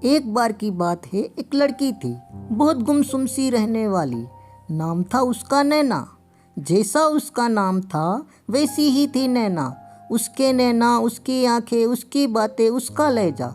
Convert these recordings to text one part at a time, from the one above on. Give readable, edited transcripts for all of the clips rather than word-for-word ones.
एक बार की बात है, एक लड़की थी, बहुत गुमसुम सी रहने वाली। नाम था उसका नैना। जैसा उसका नाम था वैसी ही थी नैना। उसके नैना, उसकी आंखें, उसकी बातें, उसका लहजा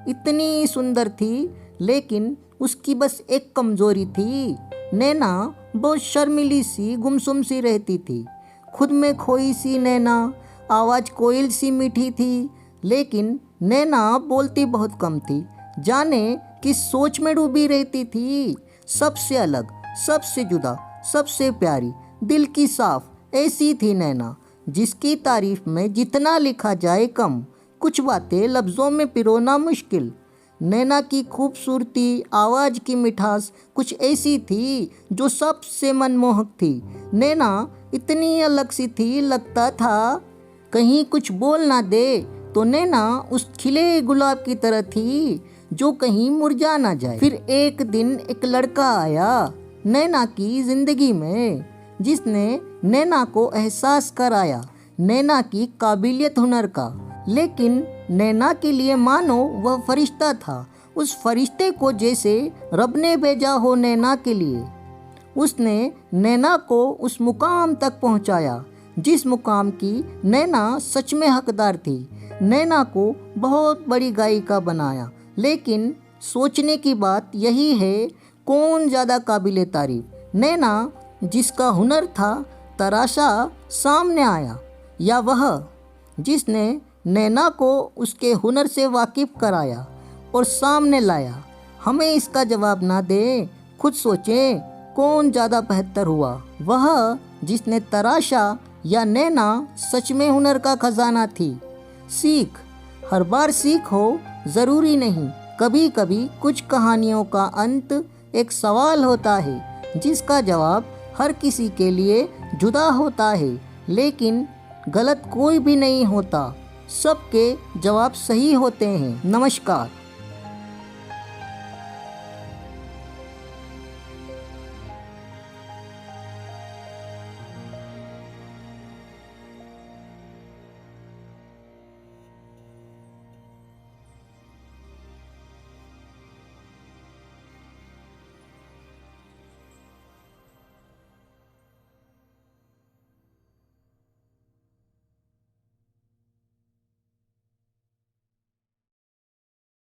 इतनी सुंदर थी, लेकिन उसकी बस एक कमजोरी थी। नैना बहुत शर्मीली सी, गुमसुम सी रहती थी। खुद में खोई सी नैना, आवाज़ कोयल सी मीठी थी, लेकिन नैना बोलती बहुत कम थी। जाने किस सोच में डूबी रहती थी। सबसे अलग, सबसे जुदा, सबसे प्यारी, दिल की साफ ऐसी थी नैना, जिसकी तारीफ में जितना लिखा जाए कम, कुछ बातें लफ्ज़ों में पिरोना मुश्किल। नैना की खूबसूरती, आवाज़ की मिठास कुछ ऐसी थी जो सबसे मनमोहक थी। नैना इतनी अलग सी थी, लगता था कहीं कुछ बोल ना दे तो नैना उस खिले गुलाब की तरह थी जो कहीं मुरझा ना जाए। फिर एक दिन एक लड़का आया नैना की जिंदगी में, जिसने नैना को एहसास कराया नैना की काबिलियत, हुनर का। लेकिन नैना के लिए मानो वह फरिश्ता था, उस फरिश्ते को जैसे रब ने भेजा हो नैना के लिए। उसने नैना को उस मुकाम तक पहुंचाया जिस मुकाम की नैना सच में हकदार थी। नैना को बहुत बड़ी गायिका बनाया, लेकिन सोचने की बात यही है, कौन ज़्यादा काबिल तारीफ, नैना जिसका हुनर था तराशा सामने आया, या वह जिसने नैना को उसके हुनर से वाकिफ कराया और सामने लाया। हमें इसका जवाब ना दें, खुद सोचें कौन ज़्यादा बेहतर हुआ, वह जिसने तराशा या नैना सच में हुनर का खजाना थी। सीख, हर बार सीख हो ज़रूरी नहीं। कभी कभी कुछ कहानियों का अंत एक सवाल होता है जिसका जवाब हर किसी के लिए जुदा होता है, लेकिन गलत कोई भी नहीं होता, सबके जवाब सही होते हैं। नमस्कार।